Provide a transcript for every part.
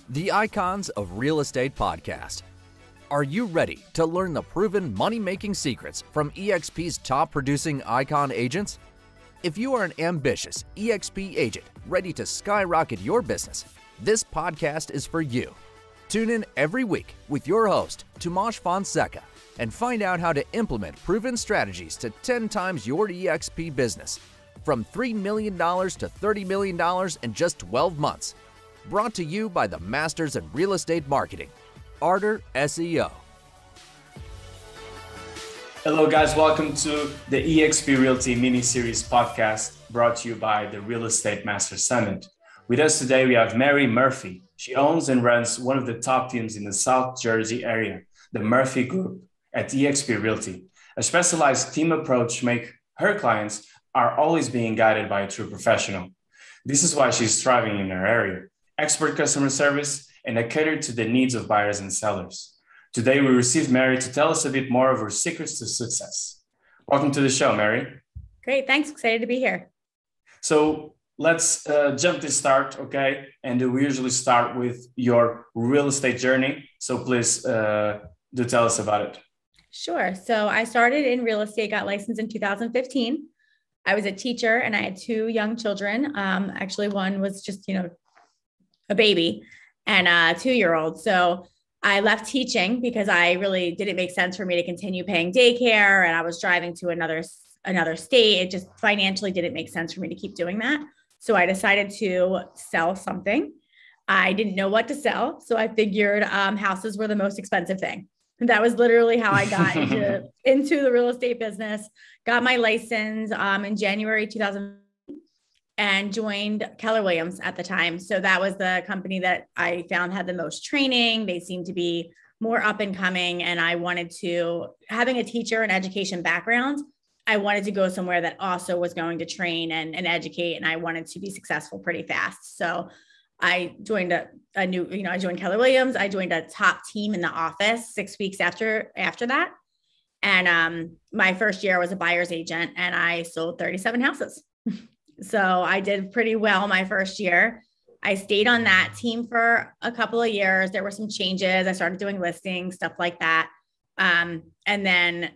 the Icons of Real Estate podcast. Are you ready to learn the proven money-making secrets from eXp's top-producing icon agents? If you are an ambitious eXp agent ready to skyrocket your business, this podcast is for you. Tune in every week with your host, Tomasz Fonseca, and find out how to implement proven strategies to 10 times your eXp business, from $3 million to $30 million in just 12 months. Brought to you by the Masters in Real Estate Marketing, Arter SEO. Hello guys, welcome to the eXp Realty mini-series podcast brought to you by the Real Estate Master Summit. With us today, we have Mary Murphy. She owns and runs one of the top teams in the South Jersey area, the Murphy Group at eXp Realty. A specialized team approach makes her clients are always being guided by a true professional. This is why she's thriving in her area. Expert customer service, and a cater to the needs of buyers and sellers. Today, we received Mary to tell us a bit more of her secrets to success. Welcome to the show, Mary. Great, thanks. Excited to be here. So let's jump to start, okay? And we usually start with your real estate journey. So please do tell us about it. Sure. So I started in real estate, got licensed in 2015. I was a teacher and I had two young children. Actually, one was just, a baby and a 2-year-old. So I left teaching because I really didn't make sense for me to continue paying daycare. And I was driving to another state. It just financially didn't make sense for me to keep doing that. So I decided to sell something. I didn't know what to sell. So I figured houses were the most expensive thing. And that was literally how I got into the real estate business, got my license in January 2000. And joined Keller Williams at the time. So that was the company that I found had the most training. They seemed to be more up and coming. And I wanted to, having a teacher and education background, I wanted to go somewhere that also was going to train and educate. And I wanted to be successful pretty fast. So I joined I joined Keller Williams. I joined a top team in the office 6 weeks after that. And my first year I was a buyer's agent and I sold 37 houses. So I did pretty well my first year. I stayed on that team for a couple of years. There were some changes. I started doing listings, stuff like that. And then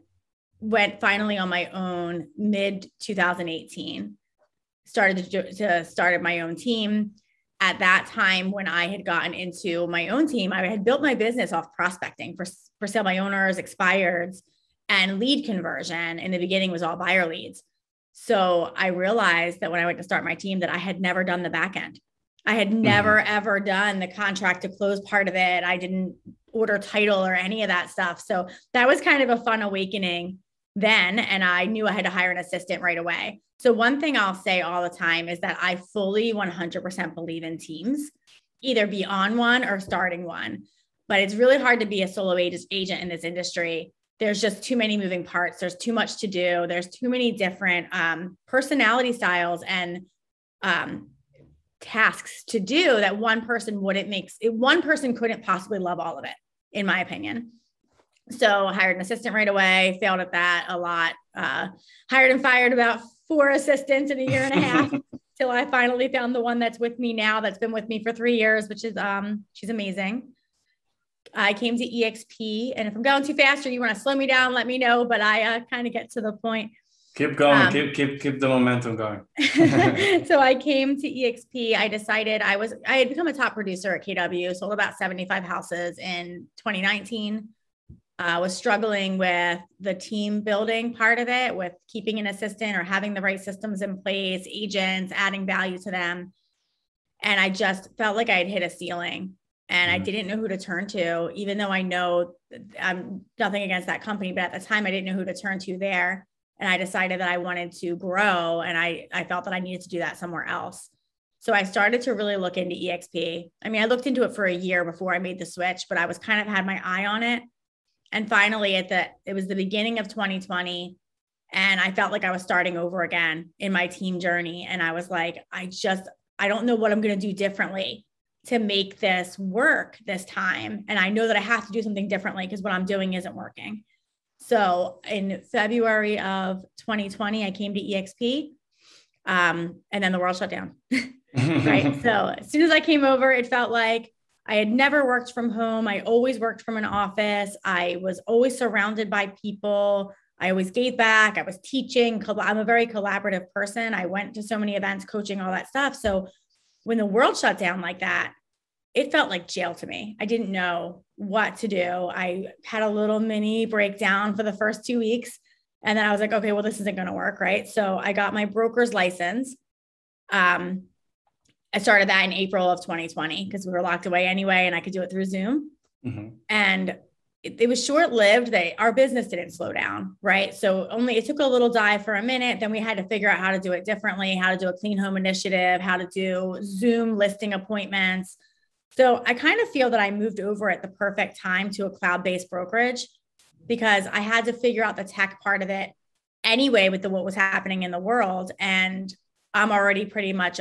went finally on my own mid 2018, started my own team. At that time, when I had gotten into my own team, I had built my business off prospecting for sale by owners, expireds, and lead conversion. In the beginning was all buyer leads. So I realized that when I went to start my team that I had never done the back end. I had never, ever done the contract to close part of it. I didn't order title or any of that stuff. So that was kind of a fun awakening then. And I knew I had to hire an assistant right away. So one thing I'll say all the time is that I fully 100% believe in teams, either be on one or starting one. But it's really hard to be a solo agent in this industry. There's just too many moving parts. There's too much to do. There's too many different personality styles and tasks to do that one person couldn't possibly love all of it, in my opinion. So I hired an assistant right away, failed at that a lot, hired and fired about 4 assistants in a year and a half till I finally found the one that's with me now, that's been with me for 3 years, which is, she's amazing. I came to eXp, and if I'm going too fast or you want to slow me down, let me know, but I kind of get to the point. Keep going, keep the momentum going. So I came to eXp. I decided I had become a top producer at KW, sold about 75 houses in 2019. I was struggling with the team building part of it, with keeping an assistant or having the right systems in place, agents, adding value to them. And I just felt like I had hit a ceiling. And I didn't know who to turn to, even though I know I'm nothing against that company, but at the time I didn't know who to turn to there. And I decided that I wanted to grow and I felt that I needed to do that somewhere else. So I started to really look into eXp. I mean, I looked into it for a year before I made the switch, but I was kind of had my eye on it. And finally it was the beginning of 2020 and I felt like I was starting over again in my team journey. And I was like, I don't know what I'm going to do differently to make this work this time. And I know that I have to do something differently because what I'm doing isn't working. So in February of 2020, I came to eXp and then the world shut down. Right. So as soon as I came over, it felt like I had never worked from home. I always worked from an office. I was always surrounded by people. I always gave back. I was teaching. I'm a very collaborative person. I went to so many events, coaching, all that stuff. So when the world shut down like that, it felt like jail to me. I didn't know what to do. I had a little mini breakdown for the first 2 weeks. And then I was like, okay, well, this isn't going to work. Right. So I got my broker's license. I started that in April of 2020 because we were locked away anyway, and I could do it through Zoom. Mm-hmm. And it was short-lived. Our business didn't slow down, right? So it took a little dive for a minute. Then we had to figure out how to do it differently, how to do a clean home initiative, how to do Zoom listing appointments. So I kind of feel that I moved over at the perfect time to a cloud-based brokerage because I had to figure out the tech part of it anyway with what was happening in the world. And I'm already pretty much,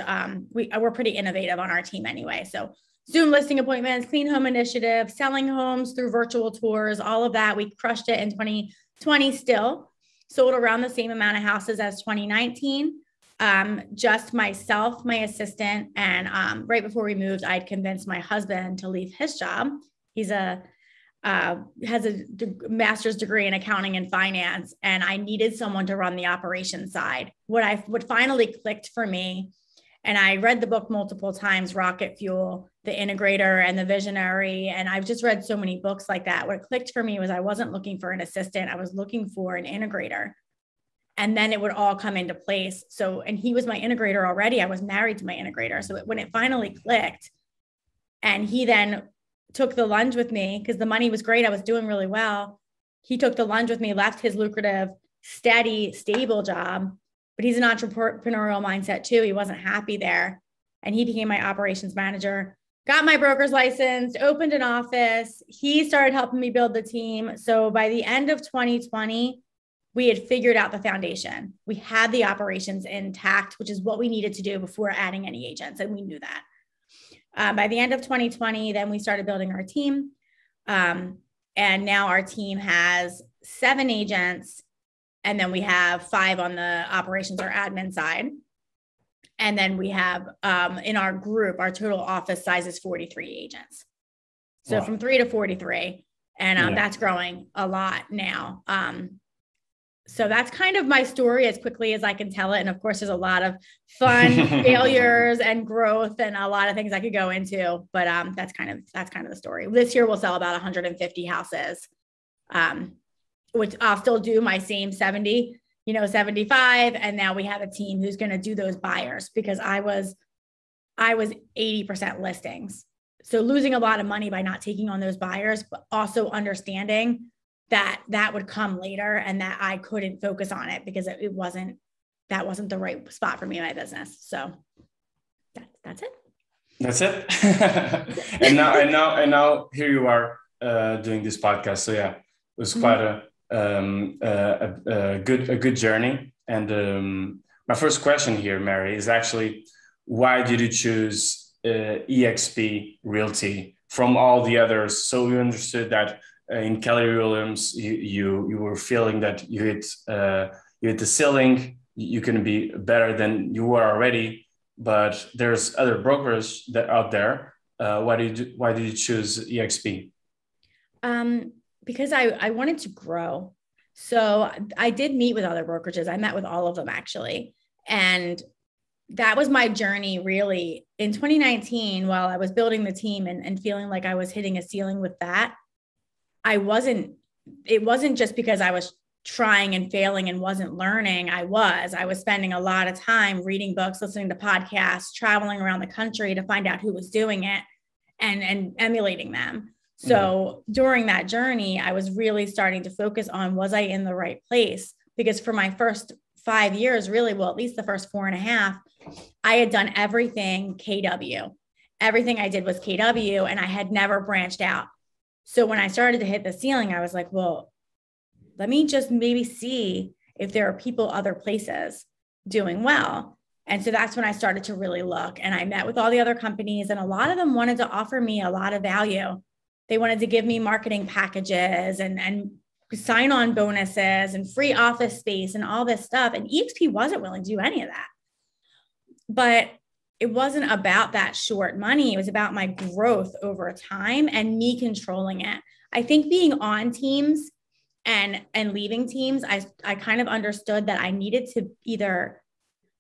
we're pretty innovative on our team anyway. So Zoom listing appointments, clean home initiative, selling homes through virtual tours, all of that. We crushed it in 2020 still. Sold around the same amount of houses as 2019. Just myself, my assistant, and right before we moved, I'd convinced my husband to leave his job. He's has a master's degree in accounting and finance, and I needed someone to run the operations side. What finally clicked for me, and I read the book multiple times, Rocket Fuel, The Integrator and The Visionary, and I've just read so many books like that. What clicked for me was I wasn't looking for an assistant. I was looking for an integrator. And then it would all come into place. So, and he was my integrator already. I was married to my integrator. So when it finally clicked, and he then took the lunge with me because the money was great. I was doing really well. He took the lunge with me, left his lucrative, steady, stable job, but he's an entrepreneurial mindset too. He wasn't happy there. And he became my operations manager, got my broker's license, opened an office. He started helping me build the team. So by the end of 2020, we had figured out the foundation. We had the operations intact, which is what we needed to do before adding any agents. And we knew that. By the end of 2020, then we started building our team. And now our team has 7 agents. And then we have 5 on the operations or admin side. And then we have in our group, our total office size is 43 agents. So from 3 to 43. And that's growing a lot now. So that's kind of my story as quickly as I can tell it. And of course, there's a lot of fun failures and growth and a lot of things I could go into, but that's kind of the story. This year we'll sell about 150 houses, which I'll still do my same 70, 75. And now we have a team who's going to do those buyers because I was 80% listings. So losing a lot of money by not taking on those buyers, but also understanding that would come later and that I couldn't focus on it because that wasn't the right spot for me in my business. So that's it. That's it. and now here you are doing this podcast. So yeah, it was quite a good journey. And my first question here, Mary, is actually, why did you choose eXp Realty from all the others? So we understood that in Keller Williams, you were feeling that you hit the ceiling. You can be better than you were already, but there's other brokers that out there. Why did you choose eXp? Because I wanted to grow. So I did meet with other brokerages. I met with all of them actually, and that was my journey really in 2019. While I was building the team and feeling like I was hitting a ceiling with that. It wasn't just because I was trying and failing and wasn't learning. I was spending a lot of time reading books, listening to podcasts, traveling around the country to find out who was doing it and emulating them. So during that journey, I was really starting to focus on, was I in the right place? Because for my first 5 years, really, well, at least the first 4.5, I had done everything KW. Everything I did was KW and I had never branched out. So when I started to hit the ceiling, I was like, well, let me just maybe see if there are people other places doing well. And so that's when I started to really look, and I met with all the other companies, and a lot of them wanted to offer me a lot of value. They wanted to give me marketing packages and sign-on bonuses and free office space and all this stuff. And eXp wasn't willing to do any of that. But it wasn't about that short money. It was about my growth over time and me controlling it. I think being on teams and leaving teams, I kind of understood that I needed to either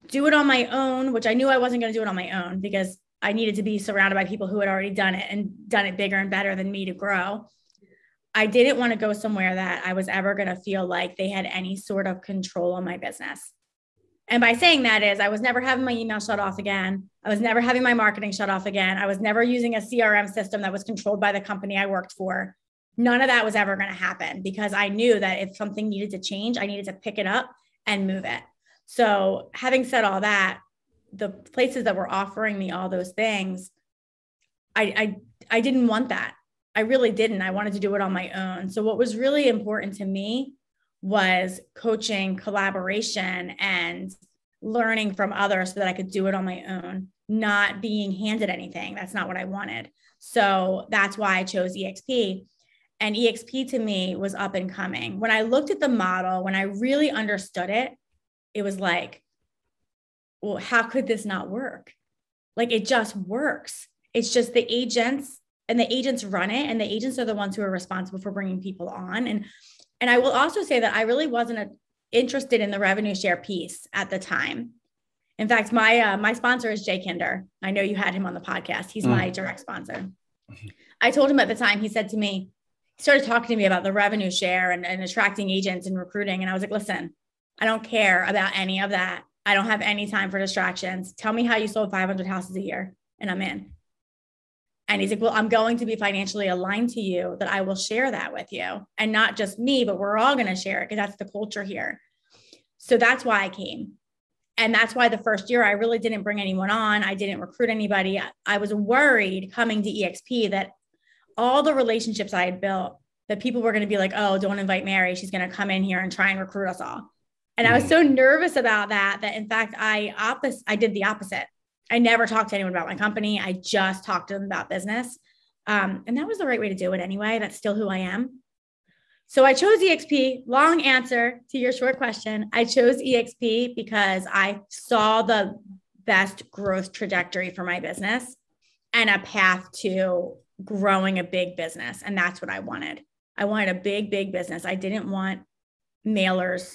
do it on my own, which I knew I wasn't going to do it on my own because I needed to be surrounded by people who had already done it and done it bigger and better than me to grow. I didn't want to go somewhere that I was ever going to feel like they had any sort of control on my business. And by saying that is I was never having my email shut off again. I was never having my marketing shut off again. I was never using a CRM system that was controlled by the company I worked for. None of that was ever going to happen because I knew that if something needed to change, I needed to pick it up and move it. So having said all that, the places that were offering me all those things, I didn't want that. I really didn't. I wanted to do it on my own. So what was really important to me was coaching, collaboration, and learning from others so that I could do it on my own, not being handed anything. That's not what I wanted. So that's why I chose EXP. And EXP to me was up and coming. When I looked at the model, when I really understood it, it was like, well, how could this not work? Like it just works. It's just the agents run it, and the agents are the ones who are responsible for bringing people on. And I will also say that I really wasn't interested in the revenue share piece at the time. In fact, my sponsor is Jay Kinder. I know you had him on the podcast. He's my direct sponsor. I told him at the time, he said to me, he started talking to me about the revenue share and attracting agents and recruiting. And I was like, listen, I don't care about any of that. I don't have any time for distractions. Tell me how you sold 500 houses a year and I'm in. And he's like, well, I'm going to be financially aligned to you that I will share that with you. And not just me, but we're all going to share it because that's the culture here. So that's why I came. And that's why the first year I really didn't bring anyone on. I didn't recruit anybody. I was worried coming to EXP that all the relationships I had built, that people were going to be like, oh, don't invite Mary. She's going to come in here and try and recruit us all. And I was so nervous about that in fact, I did the opposite. I never talked to anyone about my company. I just talked to them about business. And that was the right way to do it anyway. That's still who I am. So I chose EXP. Long answer to your short question. I chose EXP because I saw the best growth trajectory for my business and a path to growing a big business. And that's what I wanted. I wanted a big, big business. I didn't want mailers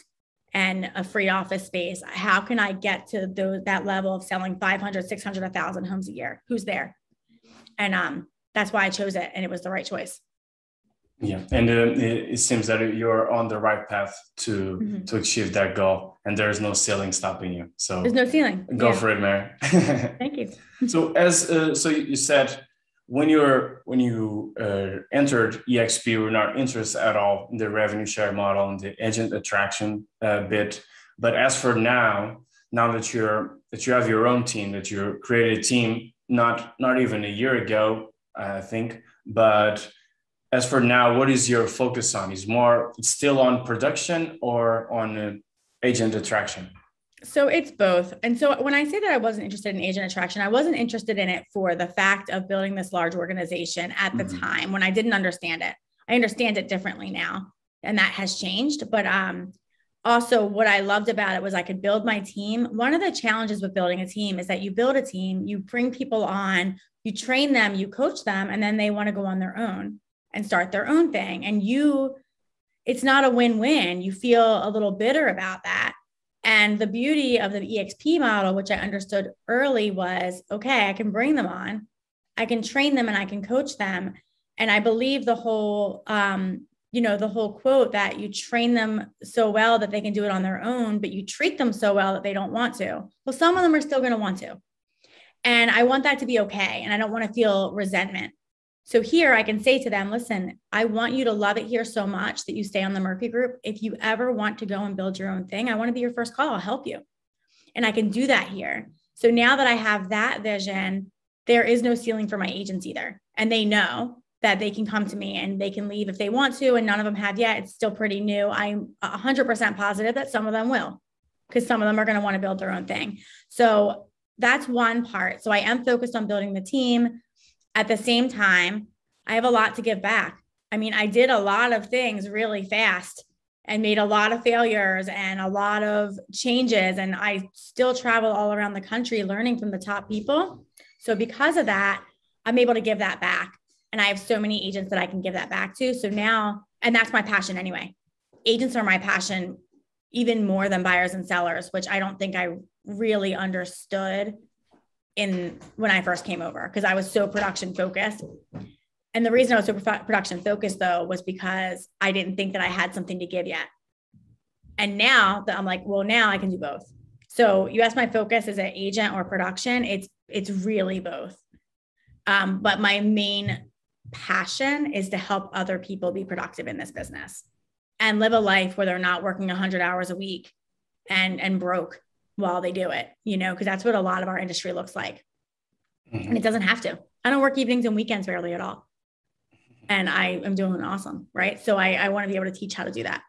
and a free office space. How can I get to that level of selling 500, 600, 1,000 homes a year? Who's there? And that's why I chose it. And it was the right choice. Yeah. And it seems that you're on the right path to achieve that goal. And there's no ceiling stopping you. So there's no ceiling. Go for it, Mary. Thank you. So so you said, when you entered EXP, you were not interested at all in the revenue share model and the agent attraction bit. But as for now that you have your own team, that you created a team not even a year ago, I think. But as for now, what is your focus on? Is it's still on production or on agent attraction? So it's both. And so when I say that I wasn't interested in agent attraction, I wasn't interested in it for the fact of building this large organization at the time when I didn't understand it. I understand it differently now, and that has changed. But also what I loved about it was I could build my team. One of the challenges with building a team is that you build a team, you bring people on, you train them, you coach them, and then they want to go on their own and start their own thing. And it's not a win-win. You feel a little bitter about that. And the beauty of the EXP model, which I understood early, was, okay, I can bring them on, I can train them, and I can coach them. And I believe the whole quote that you train them so well that they can do it on their own, but you treat them so well that they don't want to. Well, some of them are still going to want to. And I want that to be okay. And I don't want to feel resentment. So here I can say to them, listen, I want you to love it here so much that you stay on the Murphy Group. If you ever want to go and build your own thing, I want to be your first call. I'll help you. And I can do that here. So now that I have that vision, there is no ceiling for my agents either. And they know that they can come to me and they can leave if they want to. And none of them have yet. It's still pretty new. I'm 100% positive that some of them will, because some of them are going to want to build their own thing. So that's one part. So I am focused on building the team. At the same time, I have a lot to give back. I mean, I did a lot of things really fast. and made a lot of failures and a lot of changes. And I still travel all around the country learning from the top people. So because of that, I'm able to give that back. And I have so many agents that I can give that back to. So now, and that's my passion anyway. Agents are my passion even more than buyers and sellers, which I don't think I really understood when I first came over, because I was so production focused. And the reason I was so production focused though, was because I didn't think that I had something to give yet. And now that I'm like, well, now I can do both. So you asked my focus as an agent or production, it's really both. But my main passion is to help other people be productive in this business and live a life where they're not working 100 hours a week and broke while they do it, because that's what a lot of our industry looks like. Mm-hmm. And it doesn't have to. I don't work evenings and weekends barely at all. And I am doing awesome, right? So I want to be able to teach how to do that.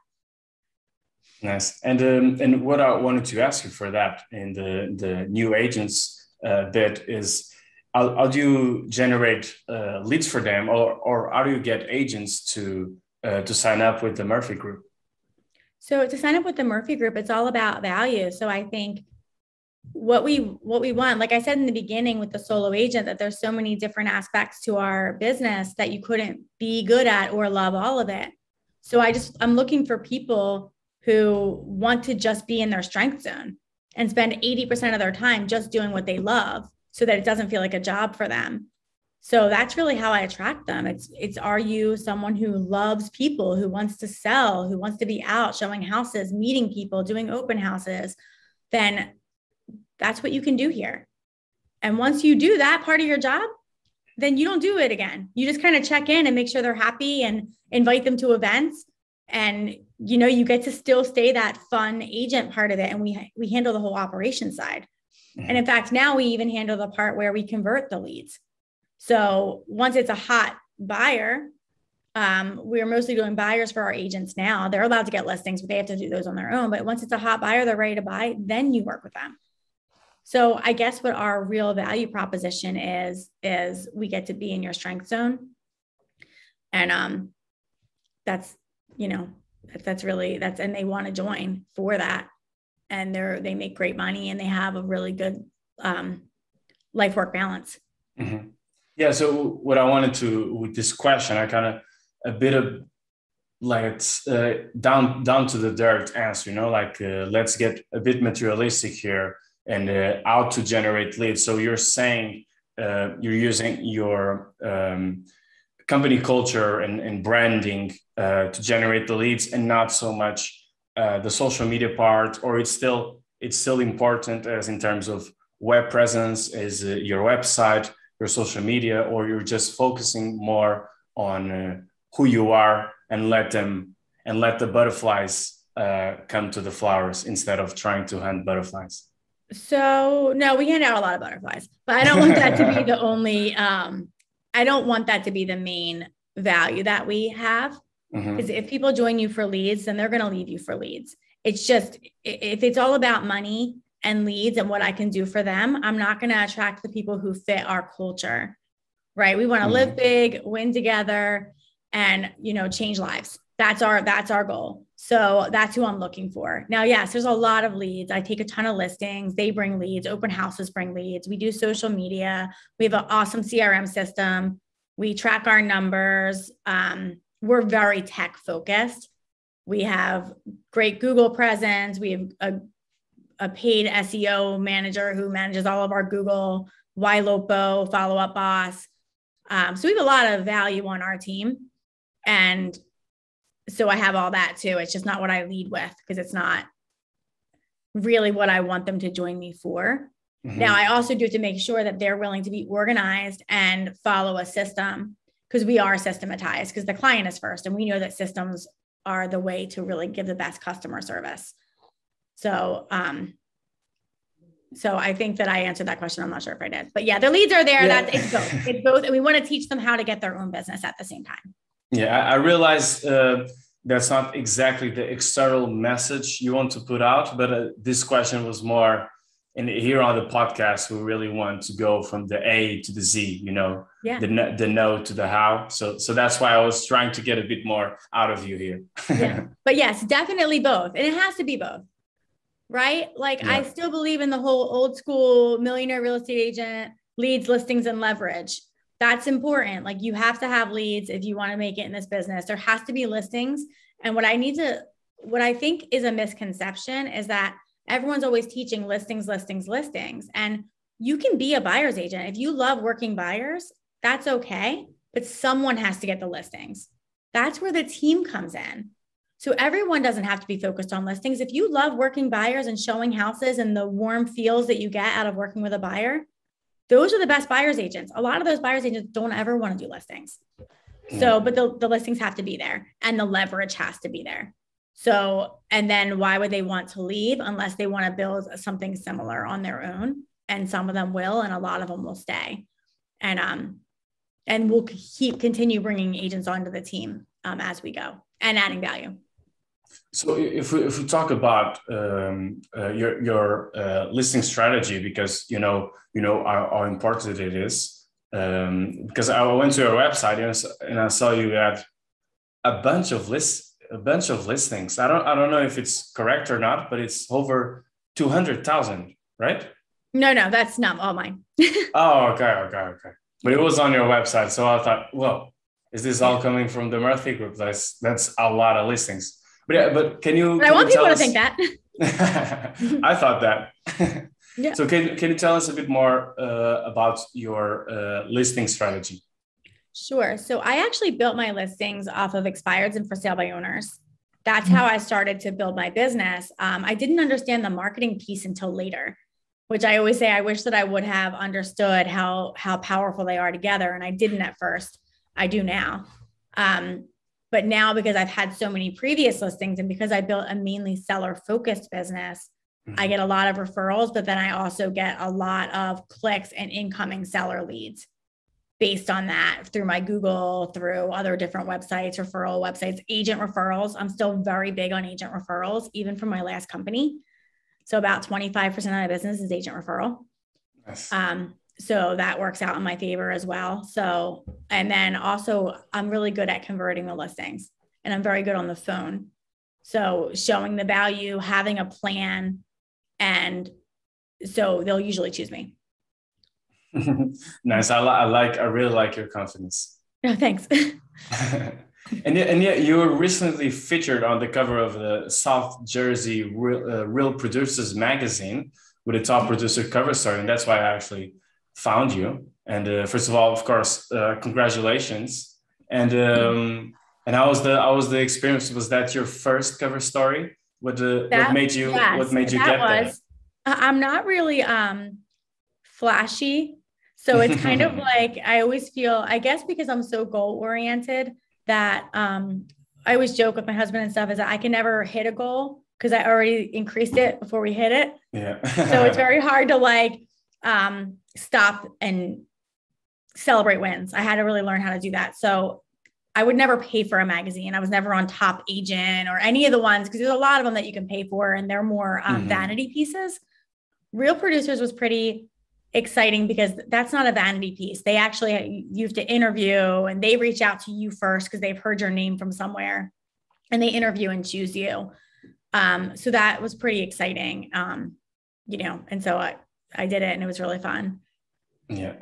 Nice. And what I wanted to ask you for that in the new agents bit is, how do you generate leads for them, or how do you get agents to sign up with the Murphy Group? So to sign up with the Murphy Group, it's all about value. So I think what we want, like I said in the beginning with the solo agent, that there's so many different aspects to our business that you couldn't be good at or love all of it. So I'm looking for people who want to just be in their strength zone and spend 80% of their time just doing what they love, so that it doesn't feel like a job for them. So that's really how I attract them. It's are you someone who loves people, who wants to sell, who wants to be out showing houses, meeting people, doing open houses, then that's what you can do here. And once you do that part of your job, then you don't do it again. You just kind of check in and make sure they're happy and invite them to events. And, you get to still stay that fun agent part of it. And we handle the whole operation side. And in fact, now we even handle the part where we convert the leads. So once it's a hot buyer, we're mostly doing buyers for our agents now. They're allowed to get listings, but they have to do those on their own. But once it's a hot buyer, they're ready to buy, then you work with them. So I guess what our real value proposition is we get to be in your strength zone. And that's and they want to join for that. And they make great money and they have a really good life work balance. Mm-hmm. Yeah. So what I wanted to, with this question, I kind of a bit of like it's down to the dirt answer, let's get a bit materialistic here and how to generate leads. So you're saying you're using your company culture and branding to generate the leads, and not so much the social media part, or it's still important as in terms of web presence, is your website, your social media, or you're just focusing more on who you are and let the butterflies come to the flowers instead of trying to hunt butterflies? So no, we hand out a lot of butterflies, but I don't want that to be the only, I don't want that to be the main value that we have. Because if people join you for leads, then they're going to leave you for leads. It's just, if it's all about money and leads and what I can do for them, I'm not going to attract the people who fit our culture, right? We want to live big, win together, and, change lives. That's our goal. So that's who I'm looking for. Now, yes, there's a lot of leads. I take a ton of listings. They bring leads. Open houses bring leads. We do social media. We have an awesome CRM system. We track our numbers. We're very tech focused. We have great Google presence. We have a paid SEO manager who manages all of our Google, YLOPO, Follow Up Boss. So we have a lot of value on our team. And so I have all that too. It's just not what I lead with, because it's not really what I want them to join me for. Now, I also do have to make sure that they're willing to be organized and follow a system, because we are systematized, because the client is first. And we know that systems are the way to really give the best customer service. So, so I think that I answered that question. I'm not sure if I did, but yeah, their leads are there. Yeah. It's both. It's both. And we want to teach them how to get their own business at the same time. Yeah, I realize that's not exactly the external message you want to put out, but this question was more and here on the podcast, we really want to go from the A to the Z, you know, Yeah. the no to the how. So that's why I was trying to get a bit more out of you here. Yeah. But yes, definitely both. And it has to be both, right? Like I still believe in the whole old school millionaire real estate agent, leads, listings, and leverage. That's important. Like you have to have leads if you want to make it in this business. There has to be listings. And what I think is a misconception is that everyone's always teaching listings, listings, listings. And you can be a buyer's agent. If you love working buyers, that's okay. But someone has to get the listings. That's where the team comes in. So everyone doesn't have to be focused on listings. If you love working buyers and showing houses and the warm feels that you get out of working with a buyer, those are the best buyer's agents. A lot of those buyer's agents don't ever want to do listings. So, but the listings have to be there and the leverage has to be there. So, and then why would they want to leave unless they want to build something similar on their own? And some of them will, and a lot of them will stay. And we'll continue bringing agents onto the team as we go and adding value. So if we talk about your listing strategy, because you know how important it is, because I went to your website and I saw you had a bunch of listings. I don't know if it's correct or not, but it's over 200,000, right? No, that's not all mine. Oh, okay. But it was on your website, so I thought, well, is this all coming from the Murphy Group? That's a lot of listings. But can you? I want people to think that. I thought that. Yeah. So can you tell us a bit more about your listing strategy? Sure. So I actually built my listings off of expireds and for sale by owners. That's how I started to build my business. I didn't understand the marketing piece until later, which I always say I wish that I would have understood how powerful they are together. And I didn't at first. I do now. But now, because I've had so many previous listings and because I built a mainly seller focused business, I get a lot of referrals, but then I also get a lot of clicks and incoming seller leads based on that through my Google, through other different websites, referral websites, agent referrals. I'm still very big on agent referrals, even from my last company. So about 25% of my business is agent referral. Yes. So that works out in my favor as well. So, and then also I'm really good at converting the listings and I'm very good on the phone. So showing the value, having a plan. And so they'll usually choose me. Nice. I really like your confidence. Oh, thanks. And yet you were recently featured on the cover of the South Jersey Real Producers magazine with a top producer cover story. And that's why I actually found you. And first of all, of course, congratulations. And how was the experience? Was that your first cover story? What made you get that? I'm not really flashy. So it's kind of like, I always feel, I guess because I'm so goal oriented that I always joke with my husband and stuff is that I can never hit a goal because I already increased it before we hit it. Yeah. So it's very hard to like stop and celebrate wins. I had to really learn how to do that. So I would never pay for a magazine. I was never on Top Agent or any of the ones because there's a lot of them that you can pay for and they're more vanity pieces. Real Producers was pretty exciting because that's not a vanity piece. They actually, you have to interview and they reach out to you first because they've heard your name from somewhere and they interview and choose you. So that was pretty exciting, and so I did it and it was really fun. Yeah.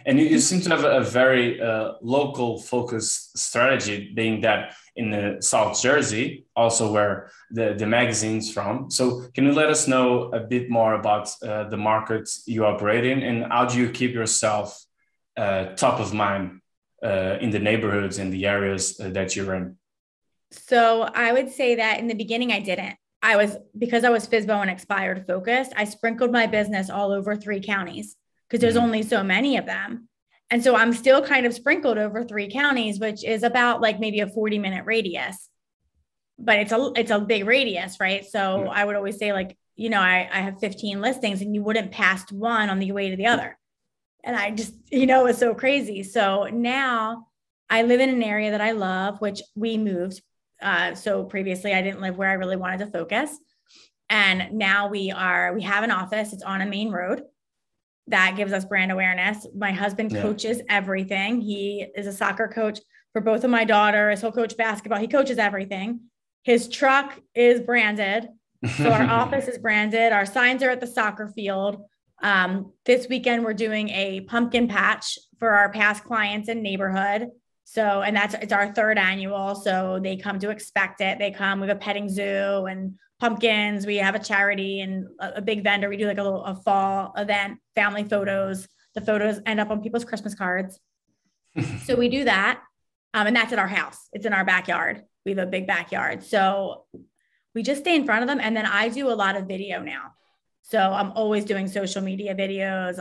And you seem to have a very local focused strategy, being that in the South Jersey, also where the magazine's from. So can you let us know a bit more about the markets you operate in and how do you keep yourself top of mind in the neighborhoods, in the areas that you're in? So I would say that in the beginning, I didn't. Because I was FSBO and expired focused, I sprinkled my business all over 3 counties because there's only so many of them. And so I'm still kind of sprinkled over 3 counties, which is about like maybe a 40-minute radius, but it's a big radius, right? So I would always say like, I have 15 listings and you wouldn't pass one on the way to the other. And I just, it's so crazy. So now I live in an area that I love, which we moved. So previously I didn't live where I really wanted to focus. And now we have an office. It's on a main road. That gives us brand awareness. My husband coaches everything. He is a soccer coach for both of my daughters. He'll coach basketball. He coaches everything. His truck is branded. So our office is branded. Our signs are at the soccer field. This weekend, we're doing a pumpkin patch for our past clients in neighborhood. So, and it's our third annual. So they come to expect it. We have a petting zoo and pumpkins. We have a charity and a big vendor. We do like a fall event, family photos. The photos end up on people's Christmas cards. So we do that. And that's at our house. It's in our backyard. We have a big backyard. So we just stay in front of them. And then I do a lot of video now. So I'm always doing social media videos,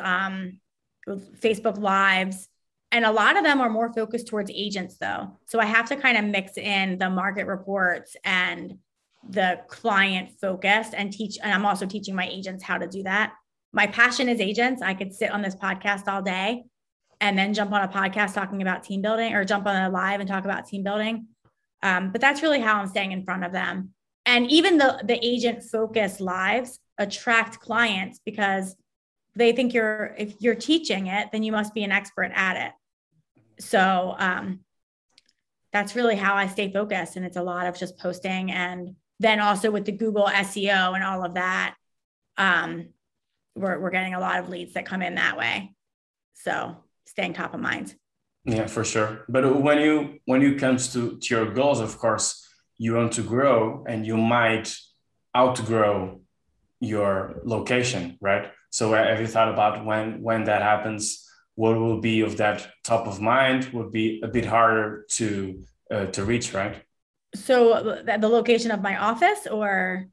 Facebook Lives. And a lot of them are more focused towards agents though. So I have to kind of mix in the market reports and the client focused and teach. And I'm also teaching my agents how to do that. My passion is agents. I could sit on this podcast all day and then jump on a podcast talking about team building, or jump on a live and talk about team building. But that's really how I'm staying in front of them. And even the agent focused lives attract clients because they think if you're teaching it, then you must be an expert at it. So that's really how I stay focused. And it's a lot of just posting. And then also with the Google SEO and all of that, we're getting a lot of leads that come in that way. So staying top of mind. Yeah, for sure. But when you comes to your goals, of course, you want to grow and you might outgrow your location, right? So have you thought about when that happens, what will be of that top of mind would be a bit harder to reach, right? So the location of my office, or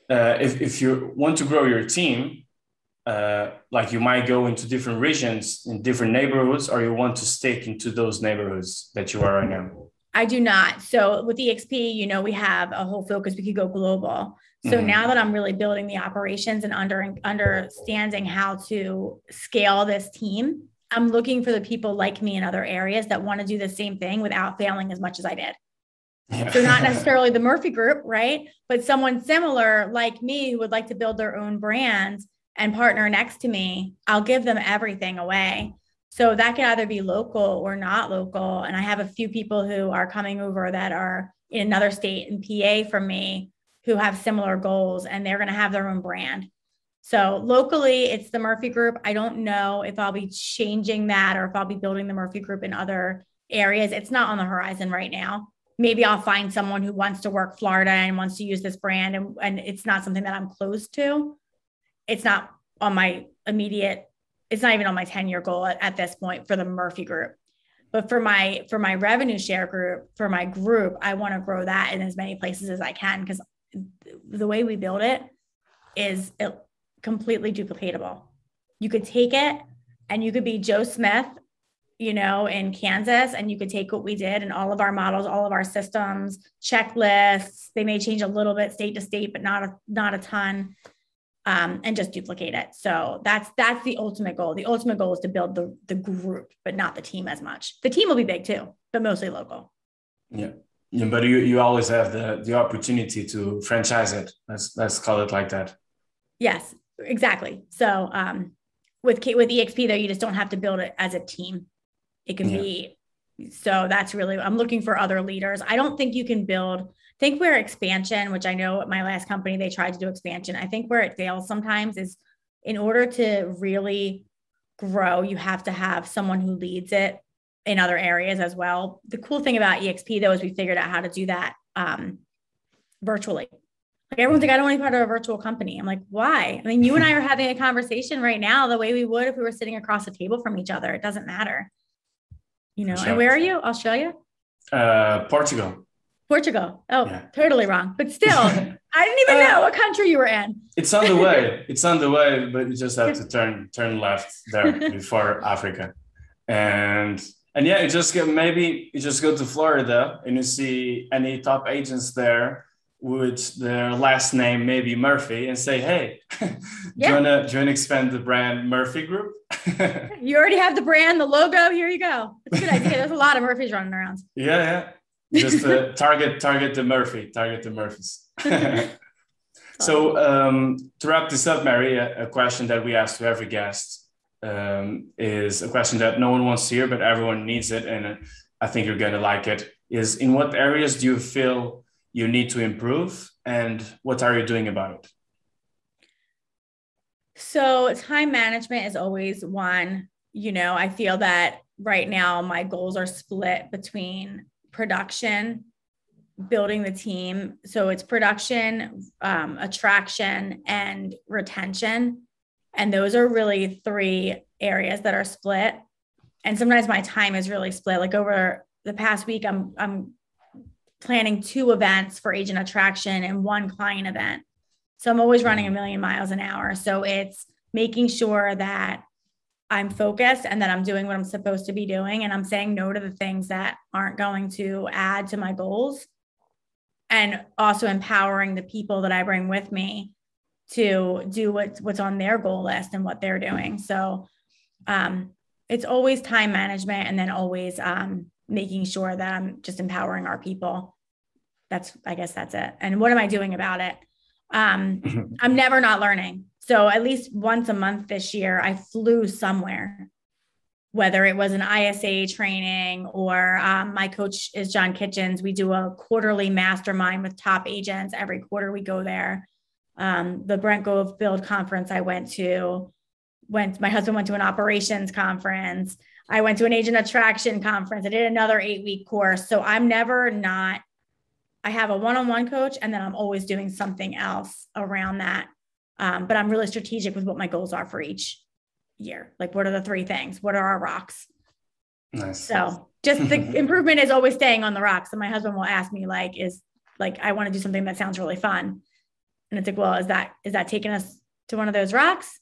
if you want to grow your team, like you might go into different regions in different neighborhoods, or you want to stick into those neighborhoods that you are right now? I do not. So with EXP, we have a whole focus. We could go global. So now that I'm really building the operations and understanding how to scale this team, I'm looking for the people like me in other areas that want to do the same thing without failing as much as I did. Yeah. So not necessarily the Murphy group, right? But someone similar like me who would like to build their own brand and partner next to me. I'll give them everything away. So that can either be local or not local. And I have a few people who are coming over that are in another state in PA from me who have similar goals, and they're going to have their own brand. So locally, it's the Murphy Group. I don't know if I'll be changing that or if I'll be building the Murphy Group in other areas. It's not on the horizon right now. Maybe I'll find someone who wants to work Florida and wants to use this brand, and it's not something that I'm close to. It's not on my it's not even on my 10-year goal at this point for the Murphy Group. But for my revenue share group, for my group, I want to grow that in as many places as I can, because the way we build it is completely duplicatable. You could take it and you could be Joe Smith, in Kansas, and you could take what we did and all of our models, all of our systems, checklists. They may change a little bit state to state, but not a ton. And just duplicate it. So that's the ultimate goal. The ultimate goal is to build the group, but not the team as much. The team will be big too, but mostly local. Yeah, but you always have the opportunity to franchise it. Let's call it like that. Yes, exactly. So with EXP though, you just don't have to build it as a team. It can be. So that's really, I'm looking for other leaders. I don't think you can build. Think where expansion, which I know at my last company, they tried to do expansion. I think where it fails sometimes is in order to really grow, you have to have someone who leads it in other areas as well. The cool thing about EXP though, is we figured out how to do that virtually. Like everyone's like, I don't want to be part of a virtual company. I'm like, why? I mean, you and I are having a conversation right now the way we would if we were sitting across the table from each other. It doesn't matter. Sure. And where are you? Australia? Portugal. Oh, yeah. Totally wrong. But still, I didn't even know what country you were in. It's on the way. It's on the way, but you just have to turn left there before Africa. And yeah, you just go to Florida and you see any top agents there with their last name, maybe Murphy, and say, hey, do you want to expand the brand Murphy Group? You already have the brand, the logo. Here you go. It's a good idea. There's a lot of Murphys running around. Yeah. Just target the Murphys. So to wrap this up, Mary, a question that we ask to every guest is a question that no one wants to hear, but everyone needs it. And I think you're going to like it, is in what areas do you feel you need to improve and what are you doing about it? So time management is always one. I feel that right now my goals are split between production, building the team. So it's production, attraction, and retention. And those are really three areas that are split. And sometimes my time is really split. Like over the past week, I'm planning 2 events for agent attraction and 1 client event. So I'm always running a million miles an hour. So it's making sure that I'm focused and that I'm doing what I'm supposed to be doing. And I'm saying no to the things that aren't going to add to my goals. And also empowering the people that I bring with me to do what's on their goal list and what they're doing. So it's always time management, and then always making sure that I'm just empowering our people. I guess that's it. And what am I doing about it? I'm never not learning. So at least once a month this year, I flew somewhere, whether it was an ISA training or my coach is John Kitchens. We do a quarterly mastermind with top agents. Every quarter we go there. The Brent Gove Build conference I went to, my husband went to an operations conference. I went to an agent attraction conference. I did another 8-week course. So I'm never not, I have a one-on-one coach, and then I'm always doing something else around that. But I'm really strategic with what my goals are for each year. Like, what are the 3 things? What are our rocks? Nice. So just the improvement is always staying on the rocks. And my husband will ask me I want to do something that sounds really fun. And it's like, well, is that taking us to one of those rocks?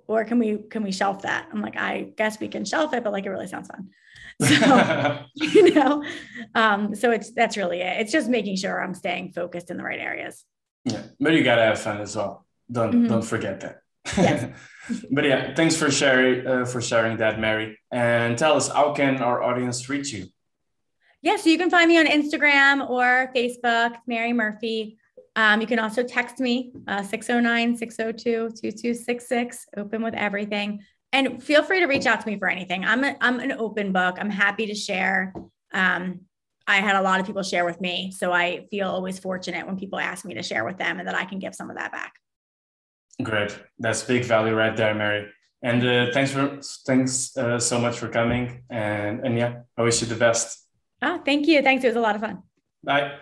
Or can we shelf that? I'm like, I guess we can shelf it, but it really sounds fun. So, so that's really it. It's just making sure I'm staying focused in the right areas. Yeah. But you got to have fun as well. Don't forget that. Yes. But yeah, thanks for sharing that, Mary. And tell us, how can our audience reach you? Yeah, so you can find me on Instagram or Facebook, Mary Murphy. You can also text me, 609-602-2266, open with everything. And feel free to reach out to me for anything. I'm an open book. I'm happy to share. I had a lot of people share with me, so I feel always fortunate when people ask me to share with them and that I can give some of that back. Great. That's big value right there, Mary. And thanks so much for coming. And yeah, I wish you the best. Oh, thank you. Thanks. It was a lot of fun. Bye.